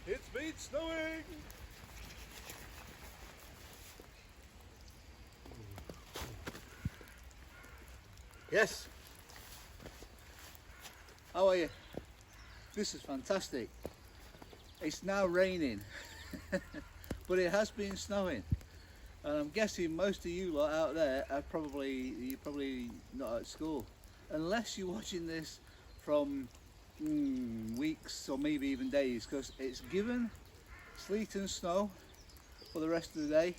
It's been snowing! Yes. How are you? This is fantastic. It's now raining, but it has been snowing. And I'm guessing most of you lot out there are you're probably not at school. Unless you're watching this from weeks or maybe even days, because it's given sleet and snow for the rest of the day.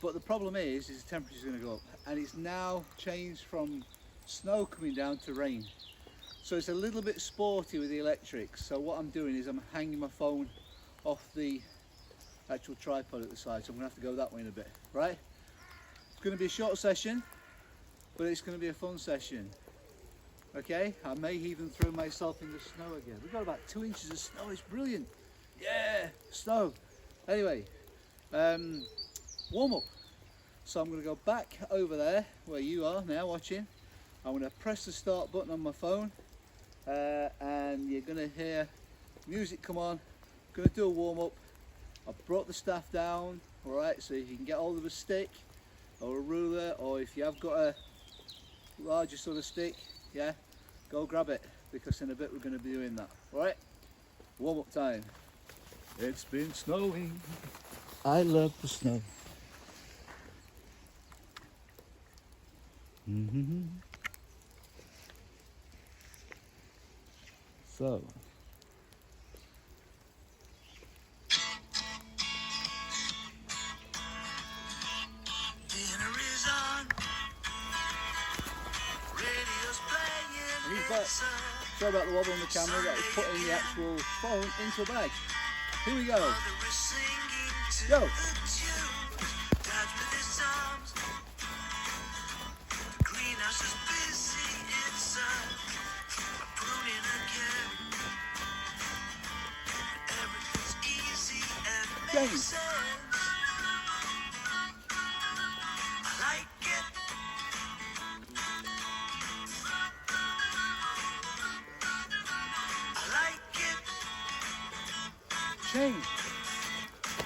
But the problem is the temperature's going to go up, and it's now changed from snow coming down to rain. So it's a little bit sporty with the electrics. So what I'm doing is I'm hanging my phone off the actual tripod at the side, so I'm going to have to go that way in a bit, right? It's going to be a short session, but it's going to be a fun session. Okay, I may even throw myself in the snow again. We've got about 2 inches of snow, it's brilliant. Yeah, snow. Anyway, warm up. So I'm going to go back over there where you are now watching. I'm going to press the start button on my phone, and you're going to hear music come on. I'm going to do a warm up. I've brought the staff down, alright, so you can get hold of a stick or a ruler, or if you have got a larger sort of stick, yeah, go grab it, because in a bit we're going to be doing that, alright? Warm up time. It's been snowing. I love the snow. So. Sorry about the wobble on the camera, that was putting the actual phone into a bag. Here we go. Go. James. Change.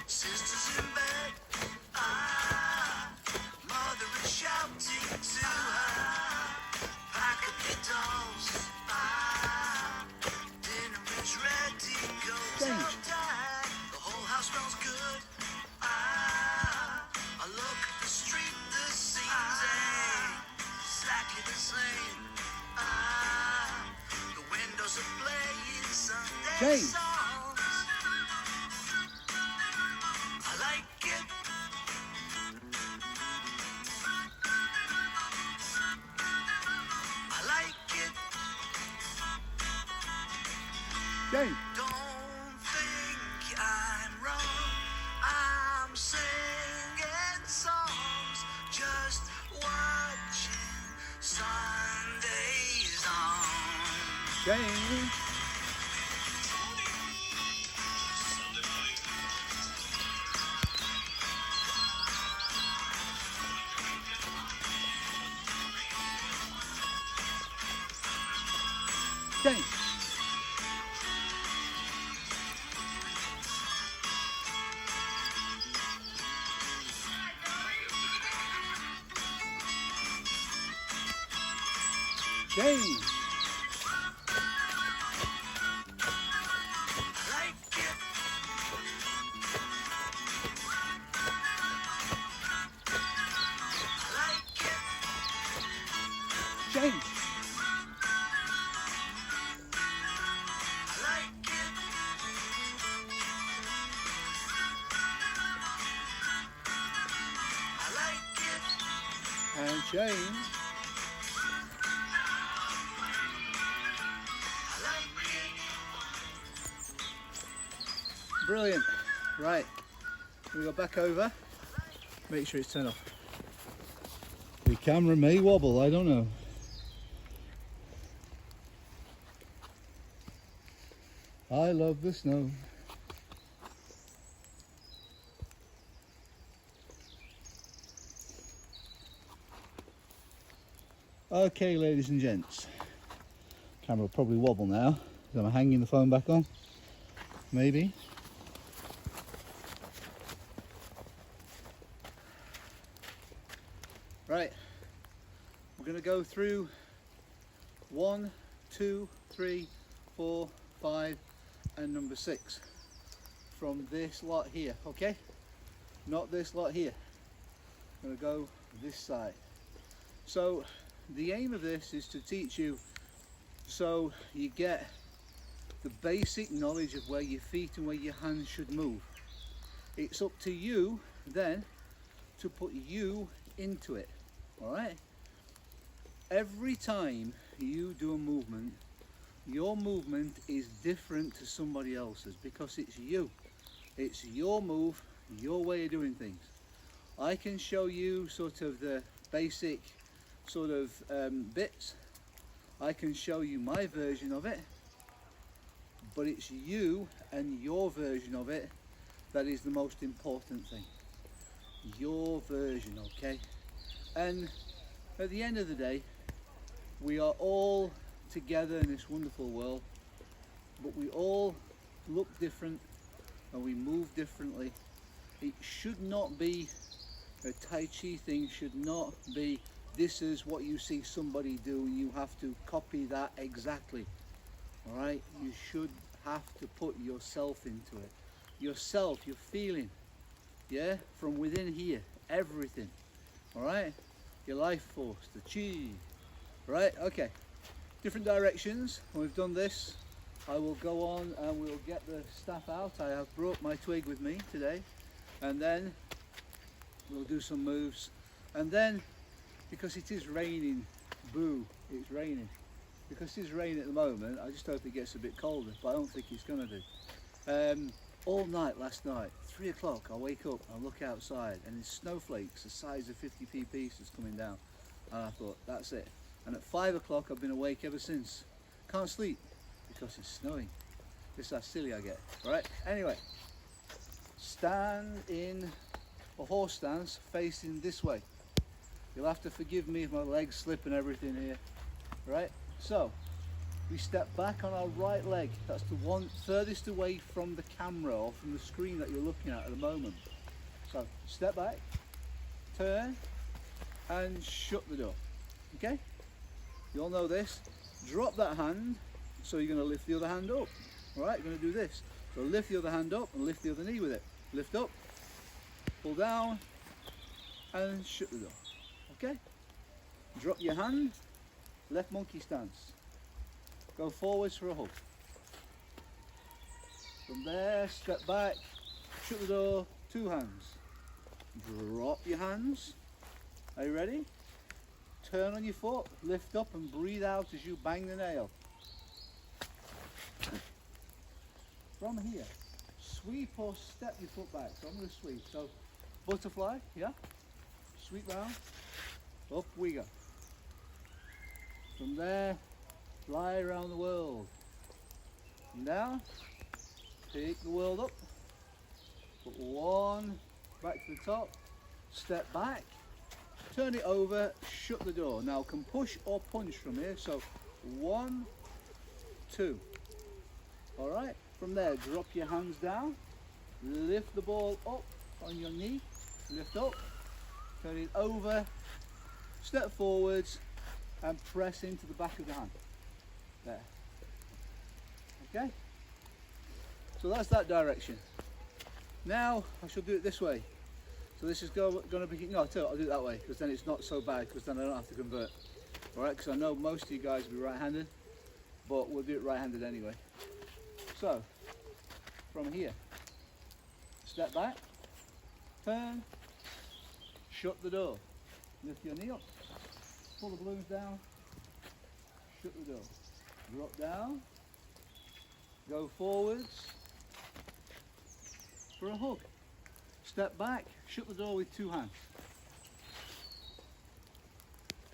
Sisters in bed, mother is shouting to her, pack up your dolls, dinner is ready, go tell dad, the whole house smells good, I look at the street, the scenes ain't exactly the same, the windows are playing Sunday songs. James. Don't think I'm wrong. I'm singing songs, just watching Sundays on. James. James. James. James. And James. Brilliant. Right, we go back over. Make sure it's turned off. The camera may wobble, I don't know. I love the snow. Okay, ladies and gents, camera will probably wobble now. Am I hanging the phone back on? Maybe. Right, we're going to go through 1, 2, 3, 4, 5 and number 6 from this lot here, okay? Not this lot here. I'm going to go this side. So the aim of this is to teach you so you get the basic knowledge of where your feet and where your hands should move. It's up to you then to put you into it, all right? Every time you do a movement, your movement is different to somebody else's because it's you. It's your move, your way of doing things. I can show you sort of the basic sort of bits. I can show you my version of it, but it's you and your version of it that is the most important thing. Your version, okay? And at the end of the day, we are all together in this wonderful world, but we all look different and we move differently. It should not be a Tai Chi thing, should not be this is what you see somebody do and you have to copy that exactly. All right, you should have to put yourself into it. Yourself, your feeling, yeah, from within here, everything. All right, your life force, the chi. Right, okay. Different directions. When we've done this, I will go on and we'll get the staff out. I have brought my twig with me today, and then we'll do some moves. And then, because it is raining, boo, it's raining. Because it's raining at the moment, I just hope it gets a bit colder, but I don't think it's gonna do. All night last night, 3 o'clock, I wake up, I look outside, and there's snowflakes the size of 50p pieces coming down. And I thought, that's it. And at 5 o'clock, I've been awake ever since. Can't sleep because it's snowing. This is how silly I get. All right. Anyway, stand in a horse stance facing this way. You'll have to forgive me if my legs slip and everything here. Right. So we step back on our right leg. That's the one furthest away from the camera or from the screen that you're looking at the moment. So step back, turn, and shut the door. Okay. You all know this. Drop that hand, so you're going to lift the other hand up. All right, you're going to do this. So lift the other hand up and lift the other knee with it. Lift up, pull down, and shut the door. Okay? Drop your hand, left monkey stance. Go forwards for a hug. From there, step back, shut the door, 2 hands. Drop your hands. Are you ready? Turn on your foot, lift up and breathe out as you bang the nail. From here, sweep or step your foot back. So I'm going to sweep. So butterfly, yeah? Sweep round, up we go. From there, fly around the world. And now, take the world up. Put 1 back to the top, step back. Turn it over, shut the door. Now can push or punch from here. So 1, 2. All right. From there, drop your hands down. Lift the ball up on your knee. Lift up. Turn it over. Step forwards and press into the back of the hand. There. Okay. So that's that direction. Now I shall do it this way. So this is going to be, no, I'll do it that way because then it's not so bad because then I don't have to convert. All right, because I know most of you guys will be right-handed, but we'll do it right-handed anyway. So, from here, step back, turn, shut the door, lift your knee up, pull the balloons down, shut the door, drop down, go forwards for a hug. Step back, shut the door with 2 hands.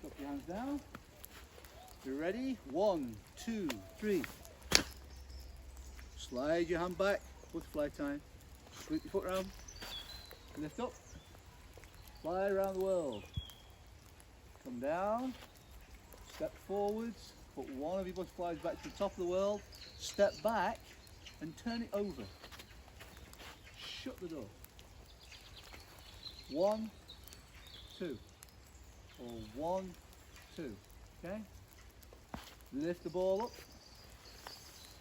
Drop your hands down. You ready? 1, 2, 3. Slide your hand back, butterfly time. Sweep your foot round. Lift up. Fly around the world. Come down. Step forwards, put one of your butterflies back to the top of the world, step back and turn it over. Shut the door. 1, 2, or 1, 2, okay? Lift the ball up,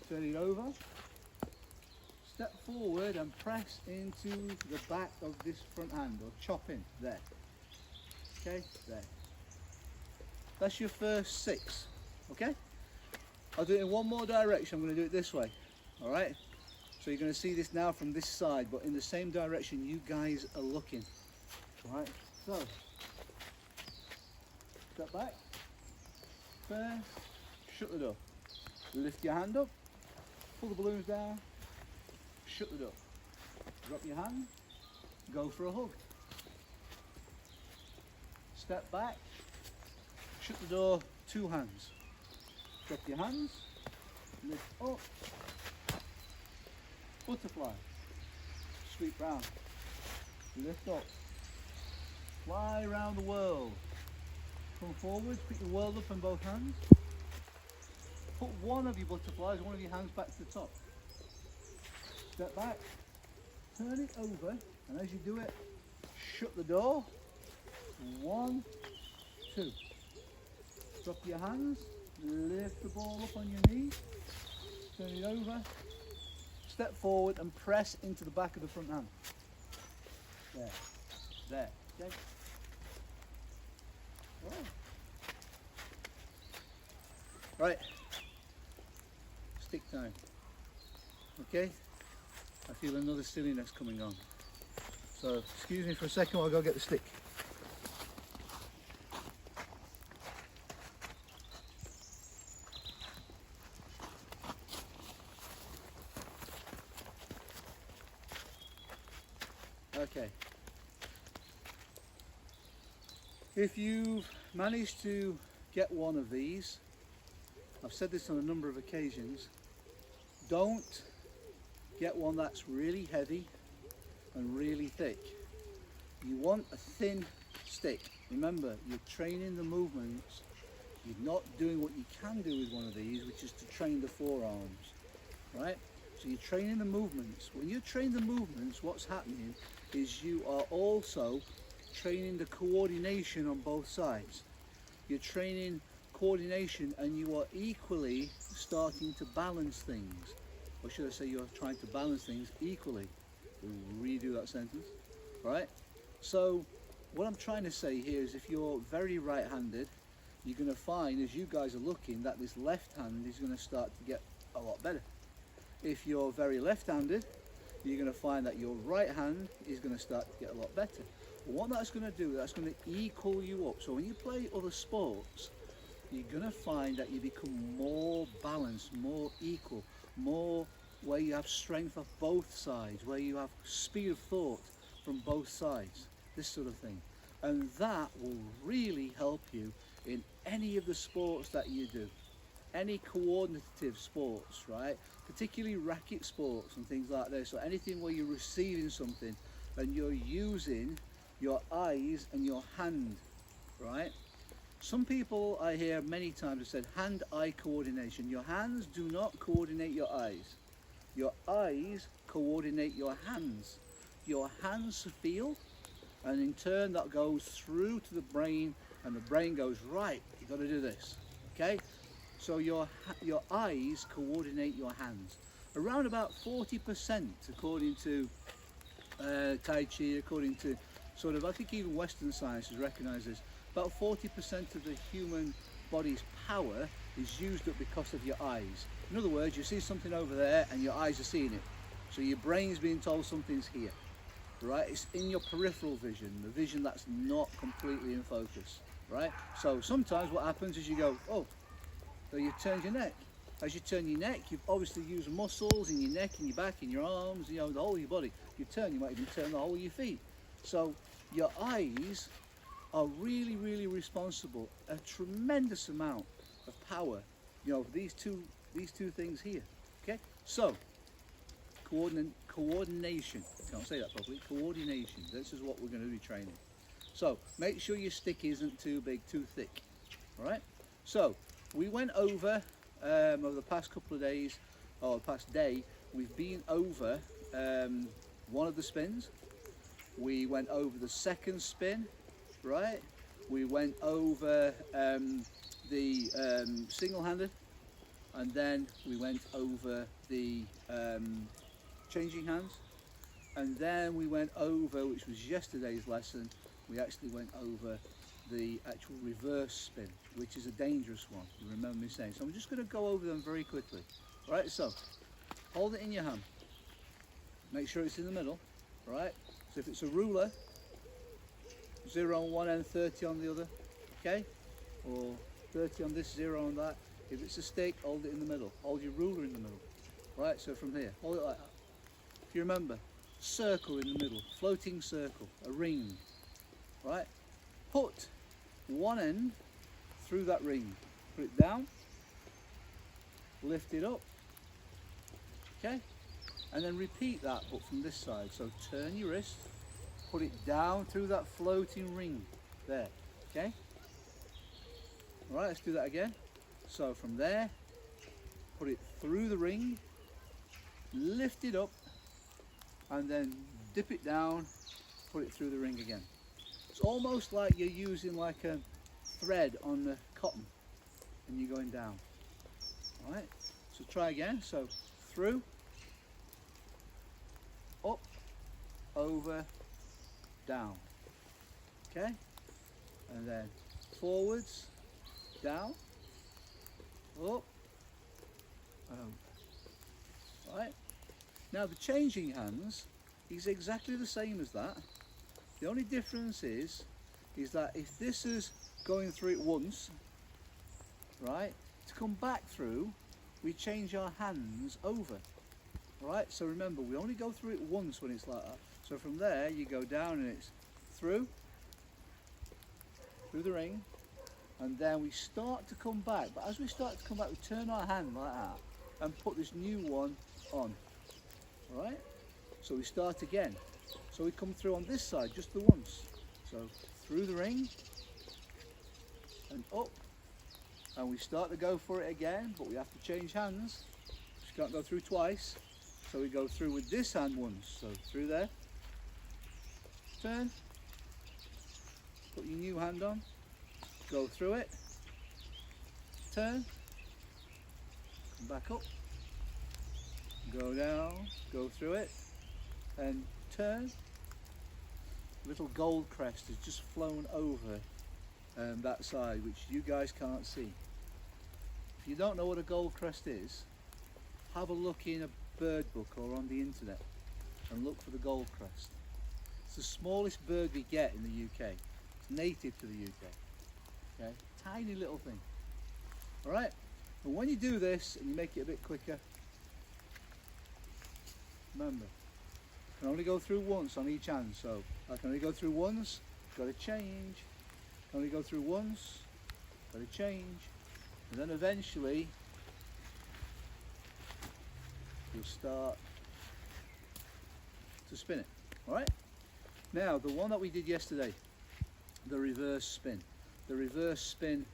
turn it over, step forward and press into the back of this front hand, or chop in, there. Okay, there. That's your first 6, okay? I'll do it in one more direction. I'm going to do it this way, all right? So you're going to see this now from this side, but in the same direction you guys are looking, all right? So, step back, turn, shut the door. Lift your hand up, pull the balloons down, shut the door. Drop your hand, go for a hug. Step back, shut the door, 2 hands. Drop your hands, lift up, butterfly, sweep round, lift up, fly around the world. Come forward, put your world up in both hands. Put one of your butterflies, one of your hands back to the top. Step back, turn it over, and as you do it, shut the door. 1, 2. Drop your hands, lift the ball up on your knee, turn it over, step forward and press into the back of the front hand. There, there, okay? Right, stick time, okay? I feel another silliness coming on. So, excuse me for a second while I go get the stick. Okay. If you've managed to get one of these, I've said this on a number of occasions, don't get one that's really heavy and really thick. You want a thin stick. Remember, you're training the movements. You're not doing what you can do with one of these, which is to train the forearms, right? So you're training the movements. When you train the movements, what's happening is you are also training the coordination on both sides. You're training coordination and you are equally starting to balance things. Or should I say you're trying to balance things equally. We'll redo that sentence, right? So what I'm trying to say here is if you're very right-handed, you're going to find as you guys are looking that this left hand is going to start to get a lot better. If you're very left-handed, you're going to find that your right hand is going to start to get a lot better. And what that's going to do, that's going to equal you up. So when you play other sports, you're going to find that you become more balanced, more equal, more where you have strength of both sides, where you have speed of thought from both sides, this sort of thing. And that will really help you in any of the sports that you do. Any coordinative sports, right? Particularly racket sports and things like this. So anything where you're receiving something and you're using your eyes and your hand, right? Some people I hear many times have said hand-eye coordination. Your hands do not coordinate your eyes. Your eyes coordinate your hands. Your hands feel, and in turn that goes through to the brain, and the brain goes, right, you got to do this, okay? So your eyes coordinate your hands. Around about 40%, according to Tai Chi, according to sort of, I think even Western sciences recognise this, about 40% of the human body's power is used up because of your eyes. In other words, you see something over there and your eyes are seeing it. So your brain's being told something's here, right? It's in your peripheral vision, the vision that's not completely in focus, right? So sometimes what happens is you go, oh, so you turn your neck. As you turn your neck, you've obviously used muscles in your neck, in your back, in your arms, you know, the whole of your body. You turn, you might even turn the whole of your feet. So your eyes are really, really responsible, a tremendous amount of power, you know, these two things here, okay? So, coordination, can't say that properly, coordination, this is what we're going to be training. So, make sure your stick isn't too big, too thick, all right? So we went over the past couple of days, or the past day, we've been over one of the spins. We went over the second spin, right? We went over the single-handed, and then we went over the changing hands, and then we went over, which was yesterday's lesson, we actually went over the actual reverse spin, which is a dangerous one, you remember me saying. So I'm just going to go over them very quickly. Right, so hold it in your hand, make sure it's in the middle, right? So if it's a ruler, 0 on one end, 30 on the other, okay? Or 30 on this, 0 on that. If it's a stick, hold it in the middle. Hold your ruler in the middle. Right, so from here, hold it like that. If you remember, circle in the middle, floating circle, a ring, right? Put one end through that ring. Put it down, lift it up, okay? And then repeat that, but from this side. So turn your wrist, put it down through that floating ring there, okay? All right, let's do that again. So from there, put it through the ring, lift it up, and then dip it down, put it through the ring again. It's almost like you're using like a thread on the cotton and you're going down. All right, so try again. So through, up, over, down, okay? And then forwards, down, up, over. Right? Now the changing hands is exactly the same as that. The only difference is that if this is going through it once, right, to come back through, we change our hands over. Right, so remember, we only go through it once when it's like that. So from there, you go down and it's through the ring, and then we start to come back. But as we start to come back, we turn our hand like that and put this new one on. All right, so we start again. So we come through on this side just the once. So through the ring and up, and we start to go for it again, but we have to change hands. Just can't go through twice. So we go through with this hand once. So through there, turn, put your new hand on, go through it, turn, come back up, go down, go through it, and turn. Little gold crest has just flown over that side, which you guys can't see. If you don't know what a gold crest is, have a look in a bird book or on the internet and look for the gold crest. It's the smallest bird we get in the UK. It's native to the UK. Okay, tiny little thing. All right, and when you do this and you make it a bit quicker, remember, I can only go through once on each hand. So I can only go through once, got to change. Can only go through once, got to change, and then eventually you'll start to spin it. All right. Now the one that we did yesterday, the reverse spin. The reverse spin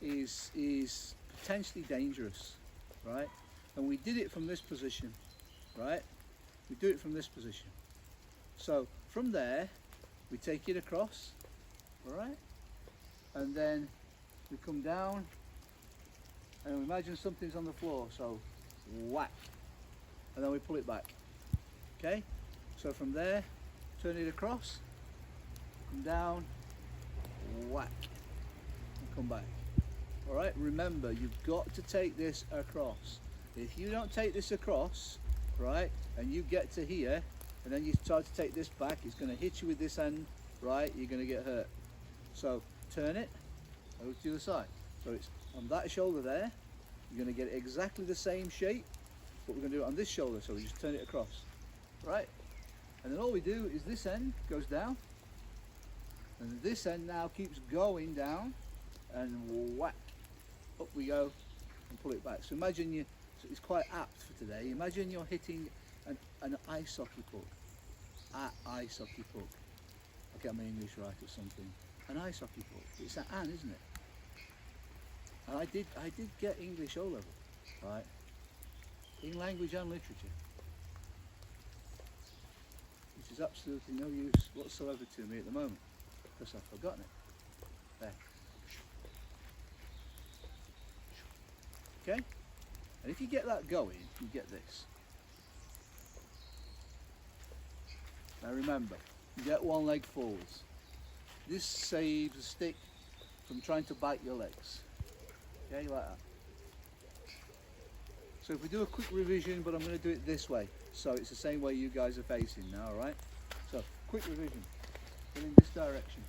is potentially dangerous, right? And we did it from this position, right? We do it from this position. So from there, we take it across, all right? And then we come down and imagine something's on the floor, so whack. And then we pull it back, okay? So from there, turn it across, come down, whack, and come back. All right, remember, you've got to take this across. If you don't take this across, right, and you get to here, and then you start to take this back, it's going to hit you with this end, right, you're going to get hurt. So turn it over to the other side. So it's on that shoulder there, you're going to get exactly the same shape, but we're going to do it on this shoulder, so we just turn it across, right? And then all we do is this end goes down, and this end now keeps going down, and whack, up we go, and pull it back. So imagine you, so it's quite apt for today, imagine you're hitting an ice hockey puck, ice hockey puck. I'll get my English right or something. An ice hockey puck, it's an, isn't it? An I did get English O level, right? In language and literature. Which is absolutely no use whatsoever to me at the moment, because I've forgotten it. There. Okay? And if you get that going, you get this. Now remember, you get one leg forwards. This saves a stick from trying to bite your legs. Okay, like that. So if we do a quick revision, but I'm going to do it this way, so it's the same way you guys are facing now, alright? So, quick revision, but in this direction.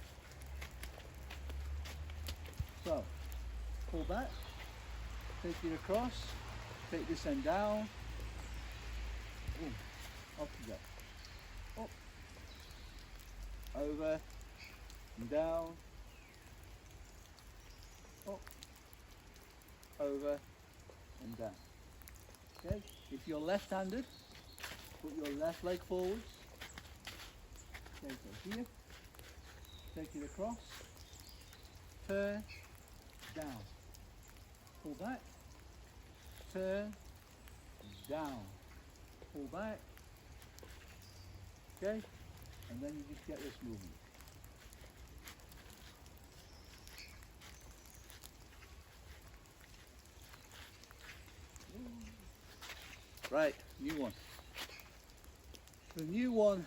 So, pull back, take it across, take this end down, boom, up you go. Up, over, and down, up, over, and down. Okay, if you're left-handed, put your left leg forwards. Okay, so here, take it across, turn, down, pull back, turn, down, pull back, okay, and then you just get this movement. Right, new one. The new one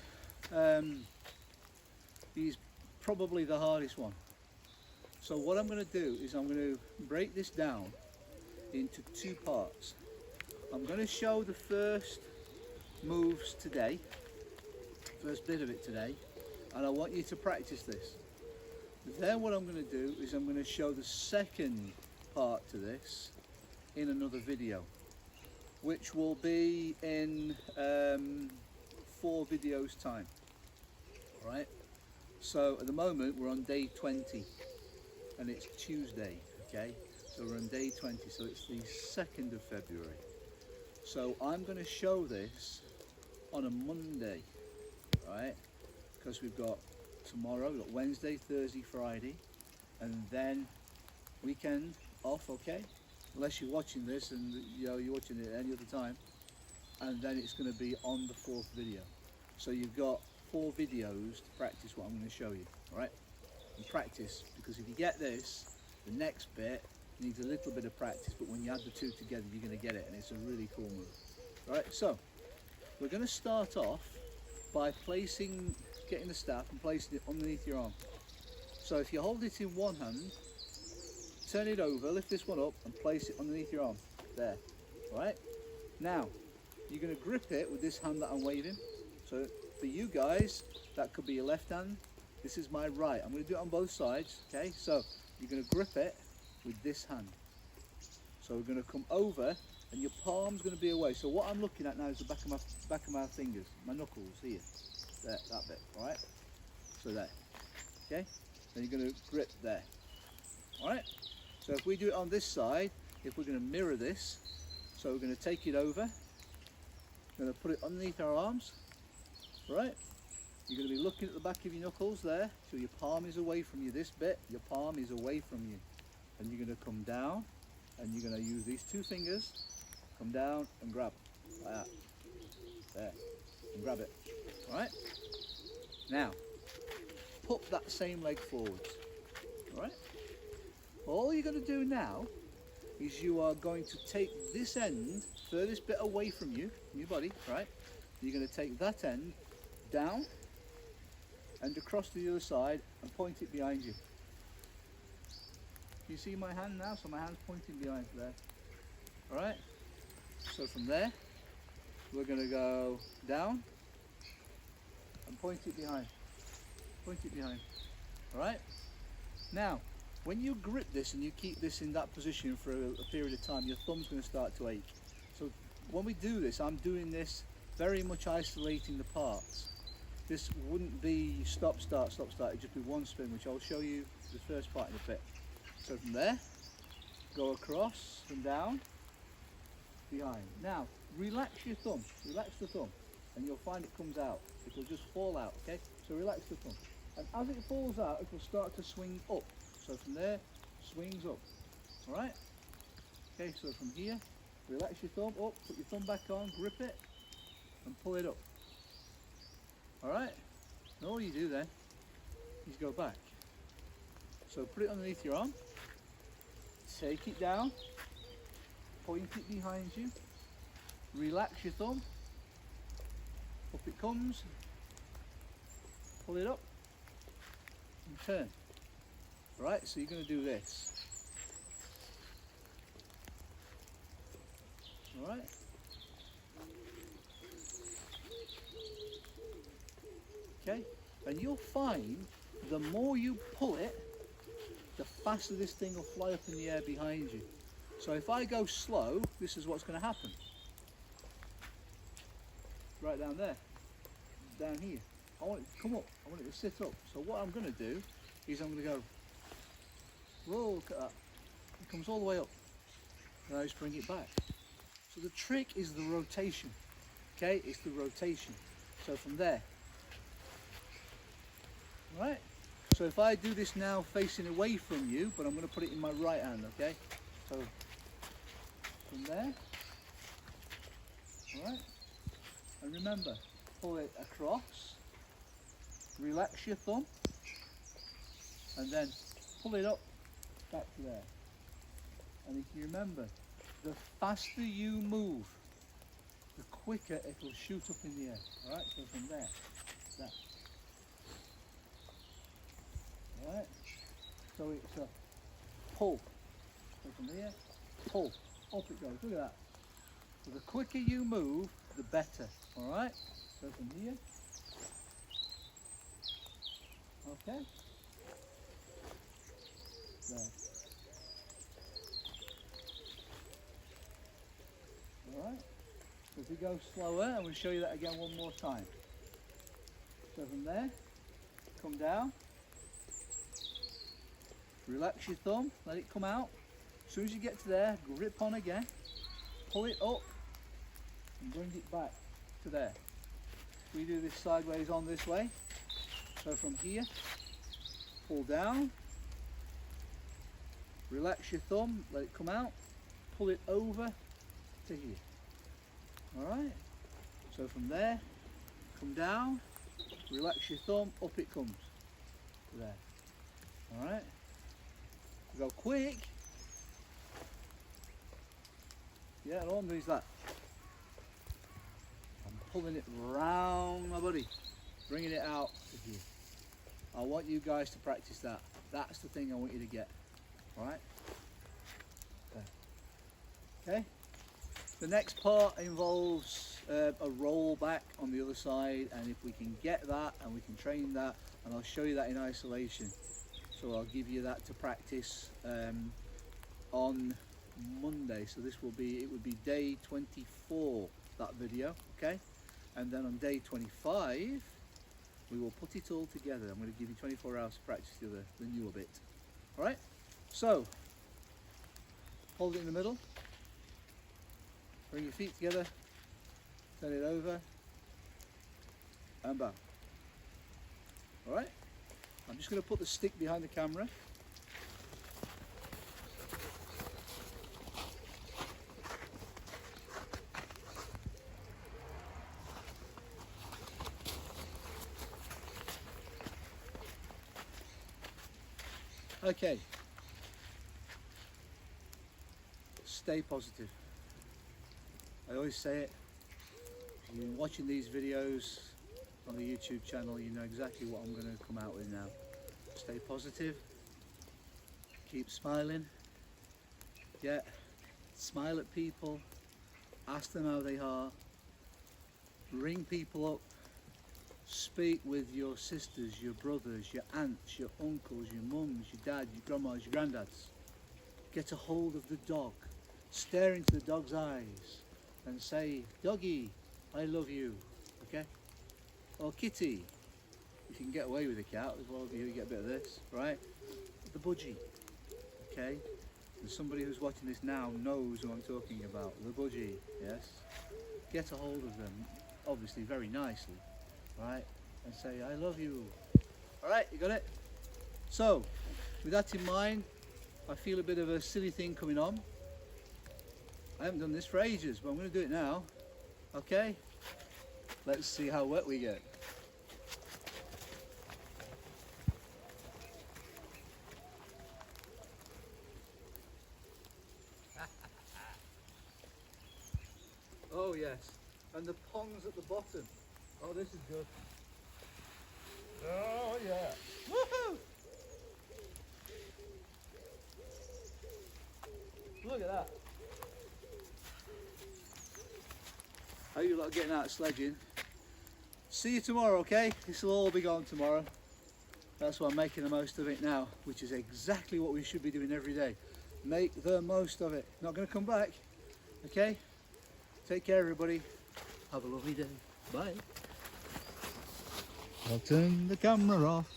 is probably the hardest one. So what I'm going to do is I'm going to break this down into two parts. I'm going to show the first moves today, first bit of it today, and I want you to practice this. Then what I'm going to do is I'm going to show the second part to this in another video, which will be in 4 videos time. Alright, so at the moment we're on day 20 and it's Tuesday, okay, so we're on day 20, so it's the 2nd of February. So I'm going to show this on a Monday, right, because we've got tomorrow, we've got Wednesday, Thursday, Friday, and then weekend off, okay, unless you're watching this and you're watching it any other time, and then it's going to be on the 4th video. So you've got 4 videos to practice what I'm going to show you, alright? And practice, because if you get this, the next bit needs a little bit of practice, but when you add the 2 together you're going to get it, and it's a really cool move. Alright, so we're going to start off by getting the staff and placing it underneath your arm. So if you hold it in one hand, turn it over, lift this one up and place it underneath your arm. There. Alright? Now, you're going to grip it with this hand that I'm waving. So for you guys, that could be your left hand. This is my right. I'm going to do it on both sides. Okay? So you're going to grip it with this hand. So we're going to come over and your palm's going to be away. So what I'm looking at now is the back of my fingers, my knuckles here. There, that bit. Alright? So there. Okay? Then you're going to grip there. Alright? So if we do it on this side, if we're going to mirror this, so we're going to take it over, we're going to put it underneath our arms, right? You're going to be looking at the back of your knuckles there, so your palm is away from you, this bit, your palm is away from you. And you're going to come down, and you're going to use these 2 fingers, come down and grab, like that, there, and grab it, alright? Now, put that same leg forwards, alright? All you're going to do now is you are going to take this end, furthest bit away from you, your body, right? You're going to take that end down and across to the other side and point it behind you. You see my hand now? So my hand's pointing behind there. Alright? So from there, we're going to go down and point it behind. Point it behind. Alright? Now, when you grip this and you keep this in that position for a period of time, your thumb's going to start to ache. So when we do this, I'm doing this very much isolating the parts. This wouldn't be stop, start, it'd just be one spin, which I'll show you the first part in a bit. So from there, go across and down, behind. Now, relax your thumb, relax the thumb, and you'll find it comes out. It will just fall out, okay? So relax the thumb. And as it falls out, it will start to swing up. So from there, swings up, all right? Okay, so from here, relax your thumb up, put your thumb back on, grip it, and pull it up. Alright? And all you do then is go back. So put it underneath your arm, take it down, point it behind you, relax your thumb, up it comes, pull it up, and turn. Alright, so you're going to do this. Alright? Okay, and you'll find the more you pull it, the faster this thing will fly up in the air behind you. So if I go slow, this is what's going to happen. Right down there, down here. I want it to come up, I want it to sit up. So what I'm going to do is I'm going to go, whoa, look at that. It comes all the way up. And I just bring it back. So the trick is the rotation. Okay, it's the rotation. So from there. Right? So if I do this now facing away from you, but I'm going to put it in my right hand, okay? So from there. Alright? And remember, pull it across, relax your thumb, and then pull it up back to there. And if you remember, the faster you move, the quicker it will shoot up in the air. Alright, so from there, that. Alright, so it's a pull. So from here, pull, up it goes, look at that. So the quicker you move, the better. Alright, so from here, okay, there. Alright, so if we go slower, I'm going to show you that again one more time. So from there, come down, relax your thumb, let it come out. As soon as you get to there, grip on again, pull it up, and bring it back to there. We do this sideways on this way. So from here, pull down, relax your thumb, let it come out, pull it over to here. Alright, so from there, come down, relax your thumb, up it comes to there. Alright, go quick. Yeah, and all I'm doing is that. I'm pulling it round my buddy, bringing it out to here. I want you guys to practice that. That's the thing I want you to get. Alright? Okay? The next part involves a roll back on the other side, and if we can get that and we can train that, and I'll show you that in isolation. So I'll give you that to practice on Monday. So this will be, it would be day 24, that video, okay? And then on day 25, we will put it all together. I'm going to give you 24 hours to practice the newer bit. All right? So, hold it in the middle. Bring your feet together. Turn it over. And bow. All right? I'm just going to put the stick behind the camera. Okay. Stay positive. I always say it. You've been watching these videos on the YouTube channel, you know exactly what I'm going to come out with now. Stay positive. Keep smiling. Yeah. Smile at people. Ask them how they are. Ring people up. Speak with your sisters, your brothers, your aunts, your uncles, your mums, your dads, your grandmas, your granddads. Get a hold of the dog. Stare into the dog's eyes and say, "Doggy, I love you." Okay? Or "Kitty." If you can get away with a cat, as well, you get a bit of this, right? The budgie. Okay? And somebody who's watching this now knows who I'm talking about. The budgie, yes? Get a hold of them, obviously very nicely. Right, and say, "I love you." All right, you got it? So, with that in mind, I feel a bit of a silly thing coming on. I haven't done this for ages, but I'm going to do it now. Okay? Let's see how wet we get. Oh yes, and the ponds at the bottom. Oh, this is good. Oh yeah. Woohoo! Look at that. How you lot getting out sledging? See you tomorrow, okay? This will all be gone tomorrow. That's why I'm making the most of it now, which is exactly what we should be doing every day. Make the most of it. Not going to come back, okay? Take care, everybody. Have a lovely day. Bye. I'll turn the camera off.